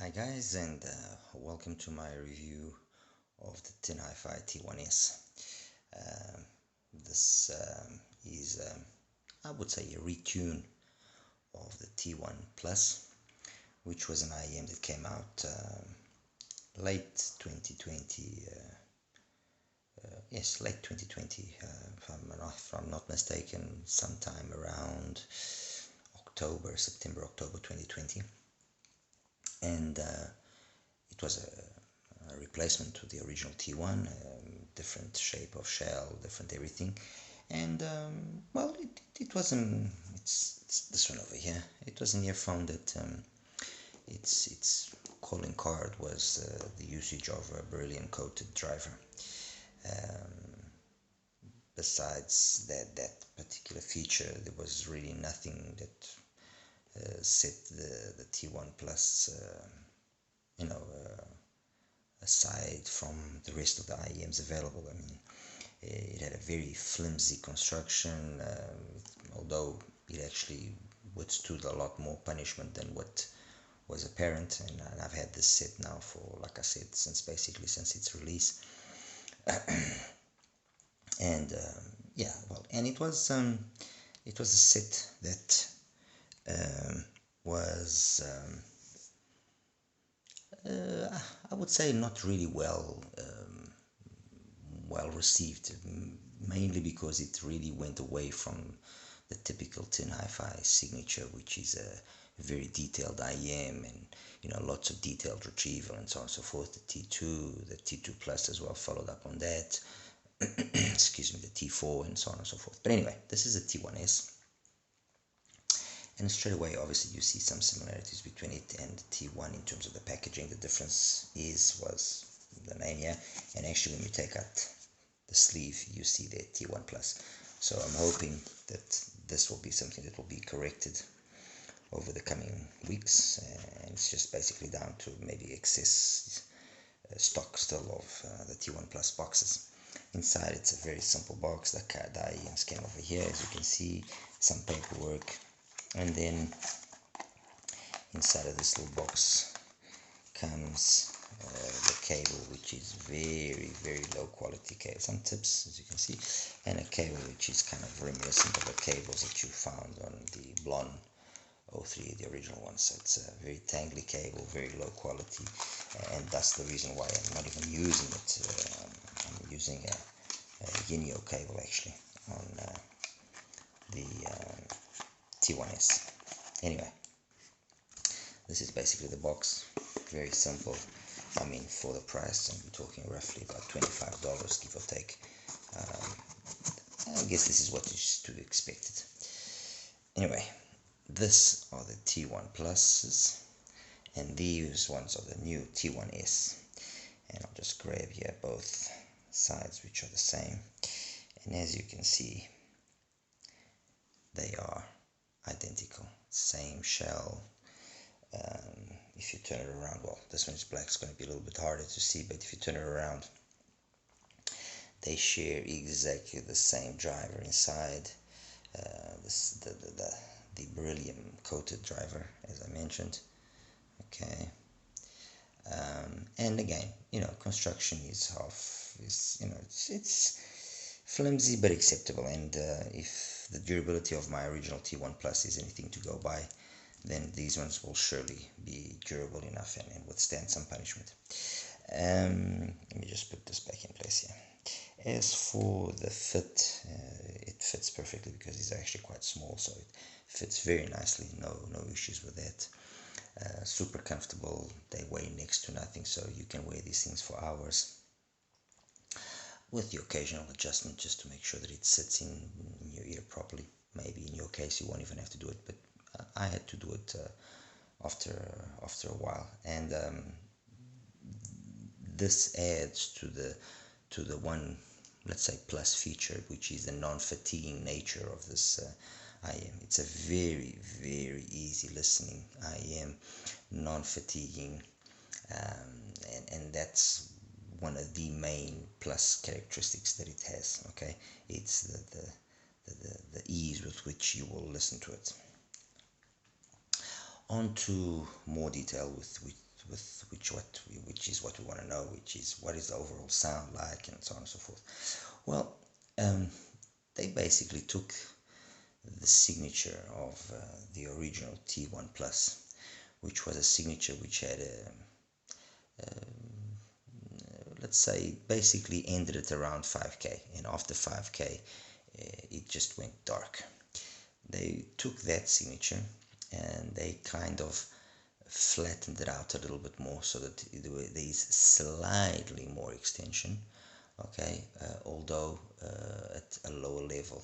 Hi guys, and welcome to my review of the TINHIFI T1s. Um, this is, I would say, a retune of the T1 Plus, which was an IEM that came out late 2020. Yes, late 2020, if I'm not mistaken, sometime around September, October 2020. And it was a replacement to the original T1, different shape of shell, different everything. And well, it wasn't. It's this one over here. It was an earphone that its calling card was the usage of a beryllium coated driver. Besides that particular feature, there was really nothing that set the T1 Plus, aside from the rest of the IEMs available. I mean, it had a very flimsy construction, although it actually withstood a lot more punishment than what was apparent. And I've had this set now for, like I said, since its release. And yeah, well, and it was a set that was I would say not really well received, mainly because it really went away from the typical TINHIFI signature, which is a very detailed IEM and lots of detailed retrieval and so on and so forth. The T2 Plus as well followed up on that. Excuse me, the T4 and so on and so forth. But anyway, this is a T1s. And straight away, obviously, you see some similarities between it and the T1 in terms of the packaging. The difference was the name here. And actually, when you take out the sleeve, you see the T1 Plus. So I'm hoping that this will be something that will be corrected over the coming weeks. And it's just basically down to maybe excess stock still of the T1 Plus boxes. Inside, it's a very simple box. The IEMs came over here, as you can see, some paperwork. And then inside of this little box comes the cable, which is very, very low quality cable. Some tips, as you can see, and a cable which is kind of reminiscent of the cables that you found on the Blonde 03, the original one. So it's a very tangly cable, very low quality, and that's the reason why I'm not even using it. I'm using a Yinio cable actually on the T1s. Anyway, this is basically the box. Very simple. I mean, for the price, I'm talking roughly about $25, give or take. I guess this is what is to be expected. Anyway, this are the T1 Pluses, and these ones are the new T1s. And I'll just grab here both sides, which are the same. And as you can see, they are identical, same shell. If you turn it around, well, this one is black, it's going to be a little bit harder to see, but if you turn it around, they share exactly the same driver inside. The beryllium coated driver, as I mentioned. Okay. And again, construction is it's flimsy but acceptable. And if the durability of my original T1 Plus is anything to go by, then these ones will surely be durable enough and withstand some punishment. Let me just put this back in place here. As for the fit, it fits perfectly because these are actually quite small, so it fits very nicely. No issues with that. Super comfortable. They weigh next to nothing, so you can wear these things for hours, with the occasional adjustment just to make sure that it sits in your ear properly. Maybe in your case you won't even have to do it, but I had to do it after a while. And this adds to the one, let's say, plus feature, which is the non-fatiguing nature of this IEM. It's a very, very easy listening IEM, non-fatiguing, and that's one of the main plus characteristics that it has. Okay, it's the ease with which you will listen to it. On to more detail with with which is what we want to know, which is what is the overall sound like, and so on and so forth. Well, they basically took the signature of the original T1 Plus, which was a signature which had a let's say basically ended at around 5k, and after 5k it just went dark. They took that signature and they kind of flattened it out a little bit more so that there is slightly more extension, okay, although at a lower level.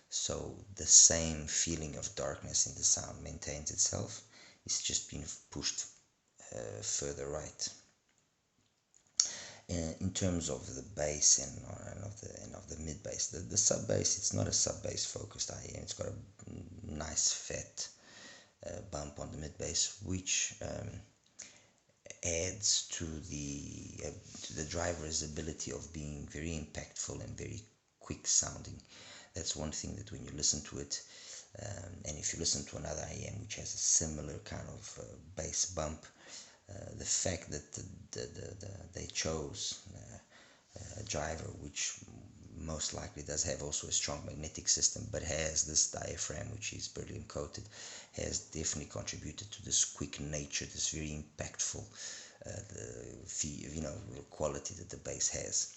So the same feeling of darkness in the sound maintains itself. It's just been pushed further right. In terms of the bass and of the mid bass, the sub bass, it's not a sub bass focused IEM. It's got a nice fat bump on the mid bass, which adds to the driver's ability of being very impactful and very quick sounding. That's one thing that when you listen to it, and if you listen to another IEM which has a similar kind of bass bump, the fact that they chose a driver which most likely does have also a strong magnetic system, but has this diaphragm which is beryllium coated, has definitely contributed to this quick nature, this very impactful quality that the bass has.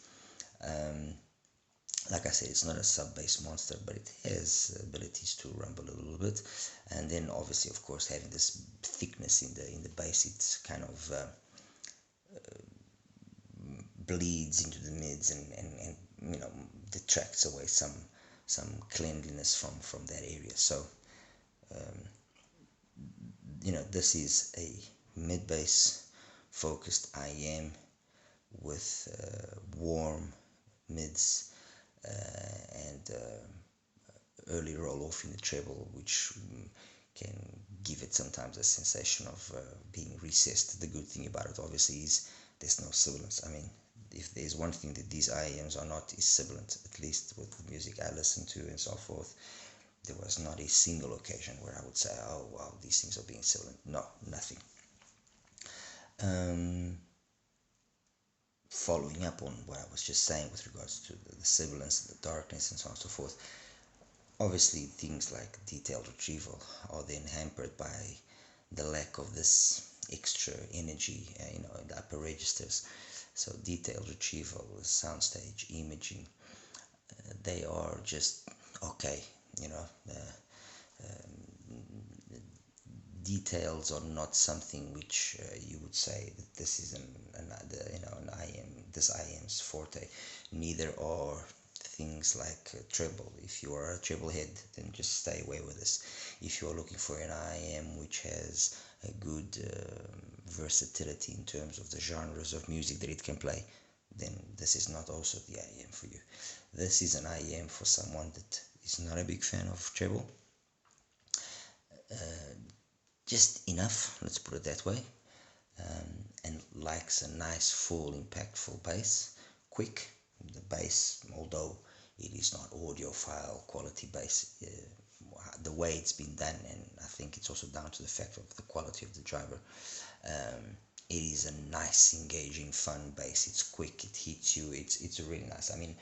Like I said, it's not a sub-bass monster, but it has abilities to rumble a little bit, and then obviously, of course, having this thickness in the bass, it's kind of bleeds into the mids and detracts away some cleanliness from that area. So this is a mid bass focused IEM with warm mids and early roll off in the treble, which can give it sometimes a sensation of being recessed. The good thing about it obviously is there's no sibilance. I mean, if there's one thing that these IEMs are not, is sibilant. At least with the music I listen to and so forth, there was not a single occasion where I would say, oh wow, these things are being sibilant. No, nothing. Following up on what I was just saying with regards to the sibilance, the darkness, and so on and so forth, obviously things like detailed retrieval are then hampered by the lack of this extra energy, in the upper registers. So detailed retrieval, soundstage, imaging, they are just okay. Details are not something which you would say that this is an IEM, this IEM's forte. Neither are things like treble. If you are a treble head, then just stay away with this. If you are looking for an IEM which has a good versatility in terms of the genres of music that it can play, then this is not also the IEM for you. This is an IEM for someone that is not a big fan of treble. Just enough, let's put it that way, and likes a nice, full, impactful bass, quick. The bass, although it is not audiophile quality bass, the way it's been done, and I think it's also down to the fact of the quality of the driver, it is a nice, engaging, fun bass. It's quick, it hits you, it's really nice. I mean,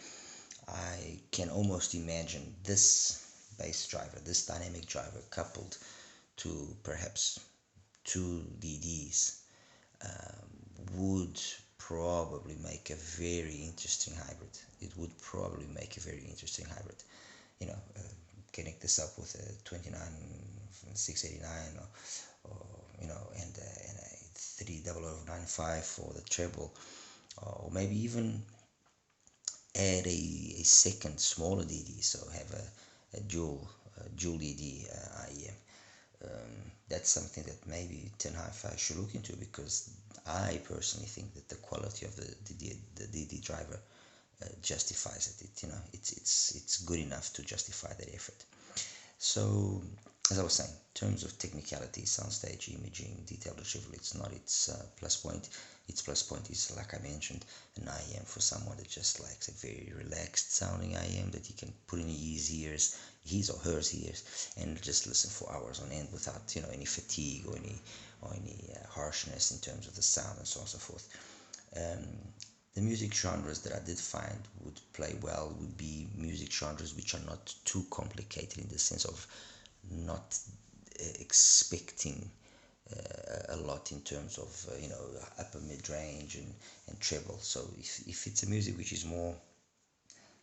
I can almost imagine this bass driver, this dynamic driver, coupled to perhaps 2 DDs, would probably make a very interesting hybrid. It would probably make a very interesting hybrid. Connect this up with a 29689 or and a 30095 for the treble, or maybe even add a second smaller DD, so have a dual DD IEM. That's something that maybe TINHIFI should look into, because I personally think that the quality of the DD driver justifies it. It's good enough to justify that effort. So, as I was saying, in terms of technicality, soundstage, imaging, detailed retrieval, it's not its plus point. its plus point is, like I mentioned, an IM for someone that just likes a very relaxed sounding IM that he can put in his or her ears, and just listen for hours on end without any fatigue or any harshness in terms of the sound and so on and so forth. Um, the music genres that I did find would play well would be music genres which are not too complicated, in the sense of not expecting a lot in terms of upper mid range and treble. So if it's a music which is more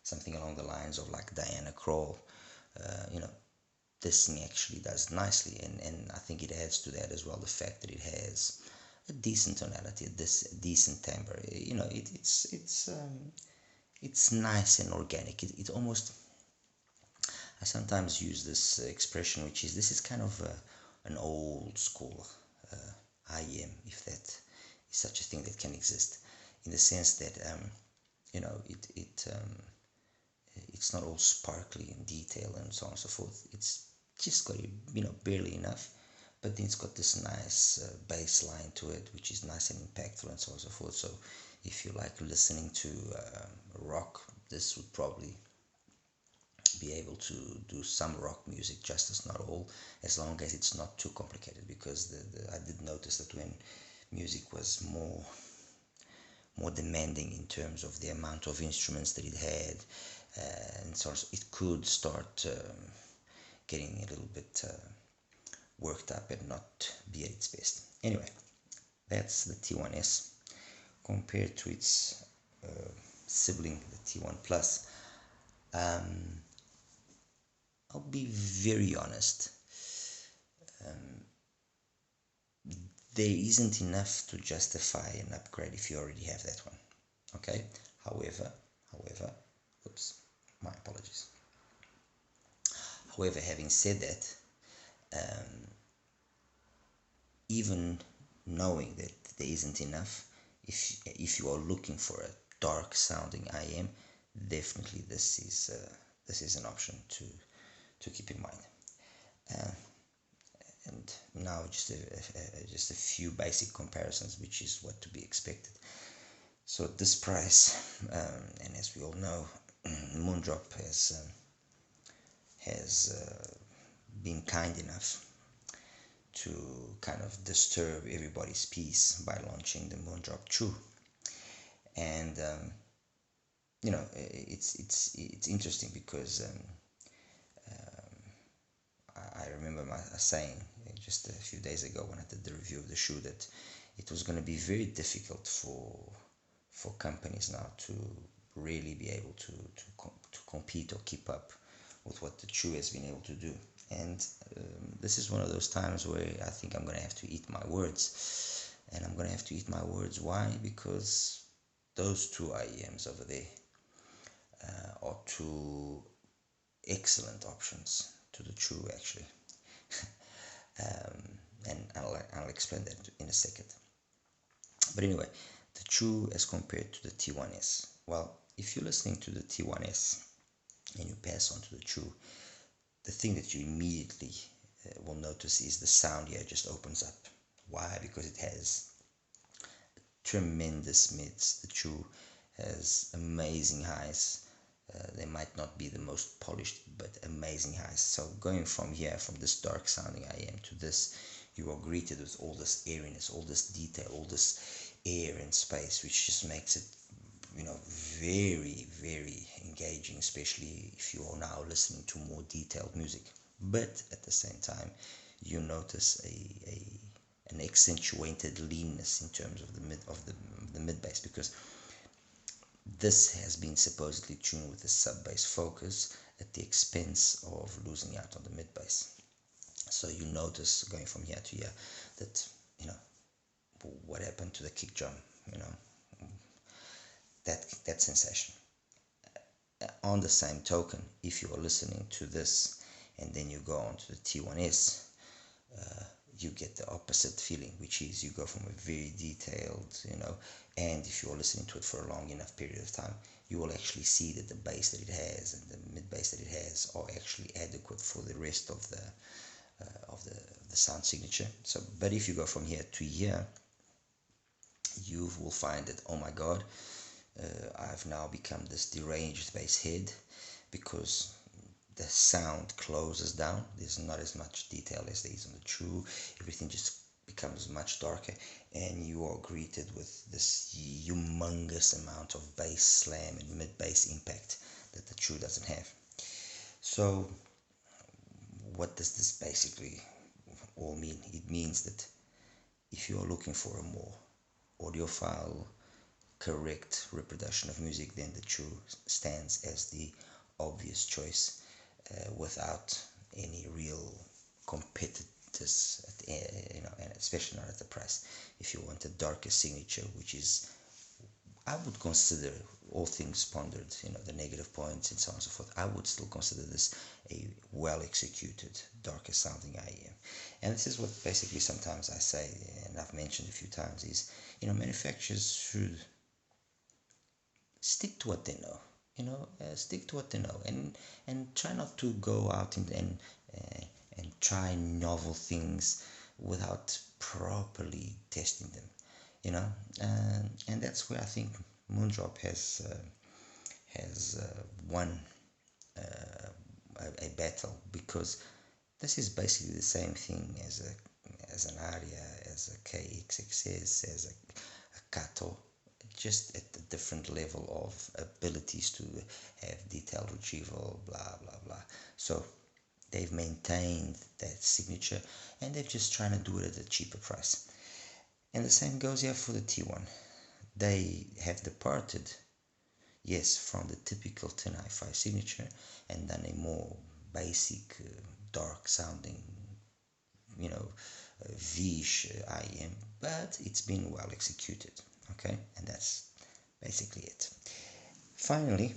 something along the lines of like Diana Krall, this thing actually does nicely, and I think it adds to that as well, the fact that it has a decent tonality, a decent timbre. It's nice and organic. It almost, I sometimes use this expression, which is, this is kind of an old school IEM, if that is such a thing that can exist, in the sense that it's not all sparkly and detail and so on and so forth. It's just got barely enough, but then it's got this nice bass line to it, which is nice and impactful and so on and so forth. So if you like listening to rock, this would probably be able to do some rock music justice, not all, as long as it's not too complicated, because I did notice that when music was more demanding in terms of the amount of instruments that it had, and so it could start getting a little bit worked up and not be at its best. Anyway, that's the T1s compared to its sibling, the T1 Plus. I'll be very honest. There isn't enough to justify an upgrade if you already have that one. Okay. However, oops, my apologies. However, having said that, even knowing that there isn't enough, if you are looking for a dark sounding IM, definitely this is an option to keep in mind. And now just a few basic comparisons, which is what to be expected. So at this price, and as we all know, Moondrop has been kind enough to kind of disturb everybody's peace by launching the Moondrop True. And it's interesting because I remember saying just a few days ago when I did the review of the shoe that it was going to be very difficult for companies now to really be able to compete or keep up with what the shoe has been able to do. And this is one of those times where I think I'm going to have to eat my words. And I'm going to have to eat my words. Why? Because those two IEMs over there are two excellent options to the True, actually. And I'll explain that in a second. But anyway, the True as compared to the T1s. Well, if you're listening to the T1s and you pass on to the True, the thing that you immediately will notice is the sound here just opens up. Why? Because it has tremendous mids. The True has amazing highs. They might not be the most polished, but amazing highs. So going from here, from this dark sounding IM to this, you are greeted with all this airiness, all this detail, all this air and space, which just makes it, very, very engaging, especially if you are now listening to more detailed music. But at the same time, you notice an accentuated leanness in terms of the mid bass, because this has been supposedly tuned with a sub bass focus at the expense of losing out on the mid bass. So you notice going from here to here that what happened to the kick drum, that sensation. On the same token, if you are listening to this and then you go on to the T1s, you get the opposite feeling, which is you go from a very detailed, and if you're listening to it for a long enough period of time, you will actually see that the bass that it has and the mid bass that it has are actually adequate for the rest of the sound signature. So, but if you go from here to here, you will find that, oh my god, I've now become this deranged bass head because the sound closes down. There's not as much detail as there is on the true. Everything just becomes much darker, and you are greeted with this humongous amount of bass slam and mid bass impact that the true doesn't have. So what does this basically all mean? It means that if you are looking for a more audiophile, correct reproduction of music, then the true stands as the obvious choice, without any real competitors, and especially not at the price. If you want a darker signature, which is, I would consider, all things pondered, the negative points and so on and so forth, I would still consider this a well executed, darker sounding IEM. And this is what basically sometimes I say, and I've mentioned a few times, is, manufacturers should stick to what they know. Stick to what they know, and try not to go out and try novel things without properly testing them. And that's where I think Moondrop has won a battle, because this is basically the same thing as an Aria, as a KXXS, as a Kato, just at a different level of abilities to have detailed retrieval, blah blah blah. So they've maintained that signature, and they're just trying to do it at a cheaper price. And the same goes here for the T1. They have departed, yes, from the typical TINHIFI signature and done a more basic, dark sounding, V-ish IEM, but it's been well executed. Okay, and that's basically it. Finally,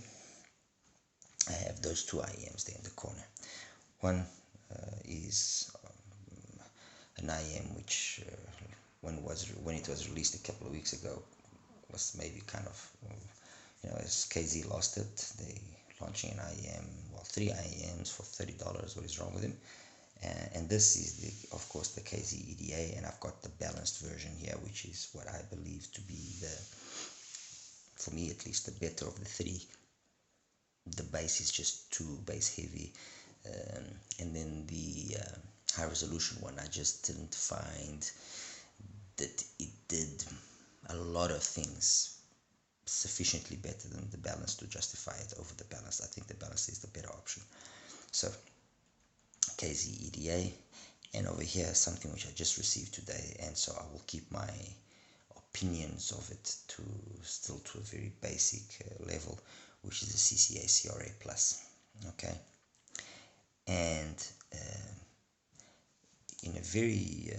I have those two IEMs there in the corner. One is an IEM which, when it was released a couple of weeks ago, was maybe kind of, as KZ lost it, they launching an IEM, well, 3 IEMs for $30. What is wrong with him? And this is, of course, the KZ EDA, and I've got the balanced version here, which is what I believe to be for me at least, the better of the 3. The bass is just too bass heavy, and then the high resolution one, I just didn't find that it did a lot of things sufficiently better than the balance to justify it over the balance. I think the balance is the better option. So KZ EDA, and over here something which I just received today, and so I will keep my opinions of it still to a very basic level, which is the CCA CRA Plus. Okay, and in a very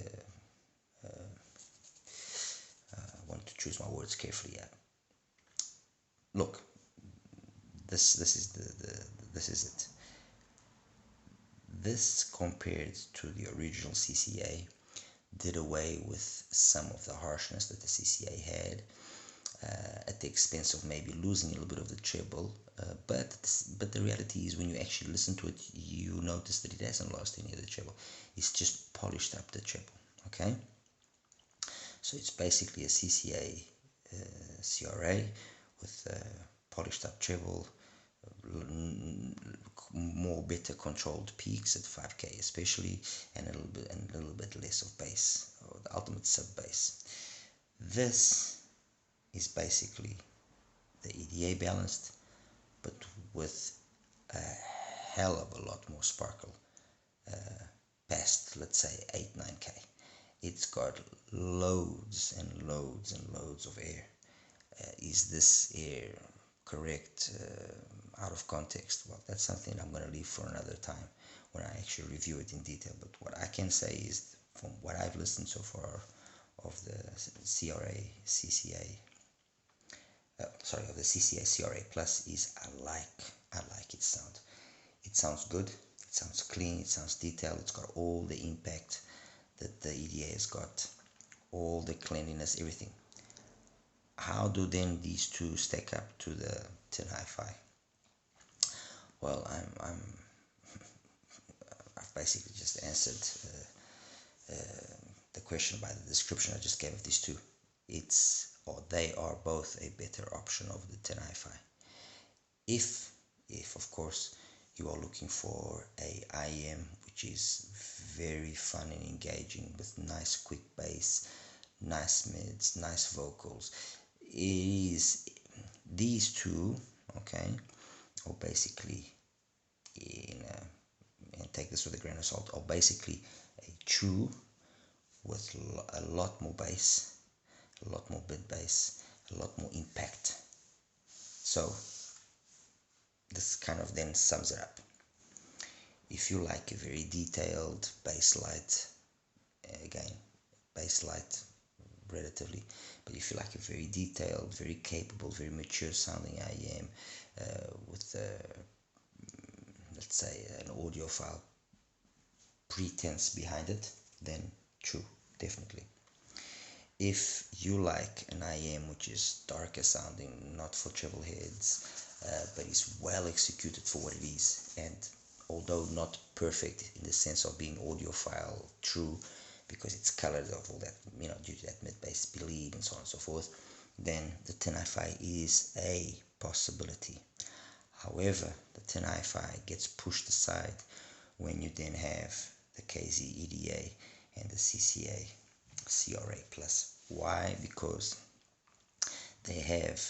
I want to choose my words carefully here. Look, this is this is it. This, compared to the original CCA, did away with some of the harshness that the CCA had, at the expense of maybe losing a little bit of the treble. But the reality is, when you actually listen to it, you notice that it hasn't lost any of the treble. It's just polished up the treble. Okay, so it's basically a CCA CRA with polished up treble, more better controlled peaks at 5K especially, and a little bit less of bass, or the ultimate sub bass. This is basically the EDA balanced, but with a hell of a lot more sparkle, past, let's say, 8-9K. It's got loads and loads and loads of air. Is this air correct out of context? Well, that's something I'm going to leave for another time when I actually review it in detail. But what I can say is, from what I've listened so far of the CCA CRA Plus, is I like its sound. It sounds good, it sounds clean, it sounds detailed, it's got all the impact that the EDA has got, all the cleanliness, everything. How do then these two stack up to the TINHIFI? Well, I've basically just answered the question by the description I just gave of these two. they are both a better option over the TINHIFI. If of course you are looking for a IEM which is very fun and engaging with nice quick bass, nice mids, nice vocals, it is these two, okay, or basically and take this with a grain of salt, or basically a chew with a lot more bass, a lot more mid bass, a lot more impact. So this kind of then sums it up. If you like a very detailed bass light, again, bass light relatively, but if you like a very detailed, very capable, very mature sounding IEM with let's say an audiophile pretense behind it, then true, definitely. If you like an IEM which is darker sounding, not for treble heads, but is well executed for what it is, and although not perfect in the sense of being audiophile true, because it's colored of all that, due to that mid-bass bleed and so on and so forth, then the TINHIFI is a possibility. However, the TINHIFI gets pushed aside when you then have the KZ EDA and the CCA CRA Plus. Why? Because they have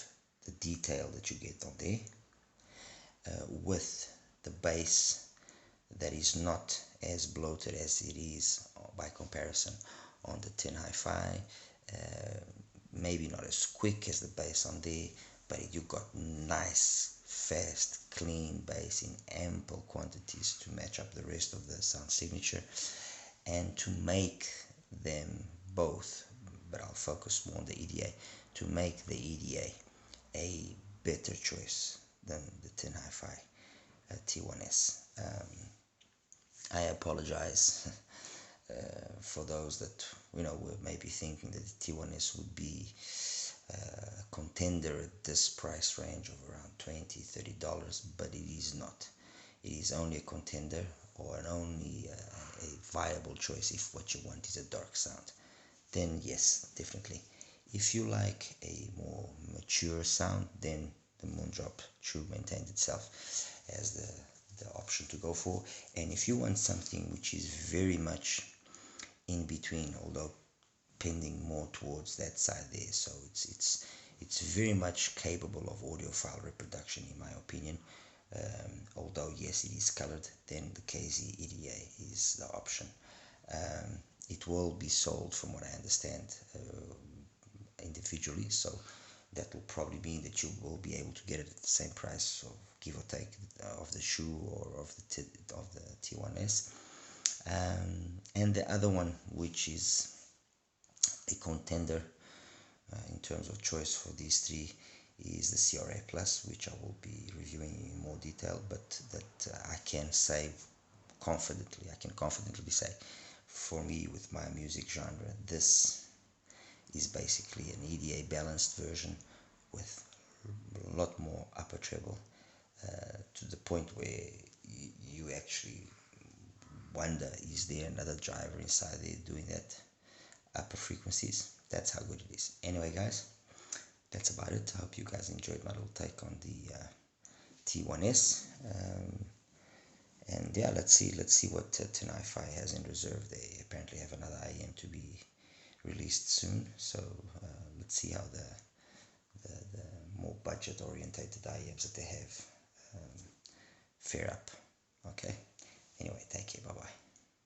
the detail that you get on there with the bass that is not as bloated as it is by comparison on the TINHIFI. Maybe not as quick as the bass on there, but you got nice, fast, clean bass in ample quantities to match up the rest of the sound signature, and to make them both, but I'll focus more on the EDA, to make the EDA a better choice than the TINHIFI T1s. I apologize for those that were maybe thinking that the T1s would be a contender at this price range of around $20-30, but it is not. It is only a contender, or only a viable choice if what you want is a dark sound. Then yes, definitely. If you like a more mature sound, then the Moondrop True maintains itself as the option to go for. And if you want something which is very much in between, although pending more towards that side there, so it's very much capable of audiophile reproduction in my opinion. Although yes, it is colored, then the KZ EDA is the option. It will be sold, from what I understand, individually, so that will probably mean that you will be able to get it at the same price, so give or take, of the shoe or of the T1s. And the other one, which is a contender in terms of choice for these three, is the CRA Plus, which I will be reviewing in more detail, but that I can confidently say, for me, with my music genre, this is basically an EDA balanced version with a lot more upper treble, to the point where you actually wonder, is there another driver inside there doing that upper frequencies? That's how good it is. Anyway, guys, that's about it. I hope you guys enjoyed my little take on the T1s. And yeah, let's see what TINHIFI has in reserve. They apparently have another IEM to be released soon, so let's see how the more budget orientated IEMs that they have fare up. Okay, anyway, thank you, bye bye.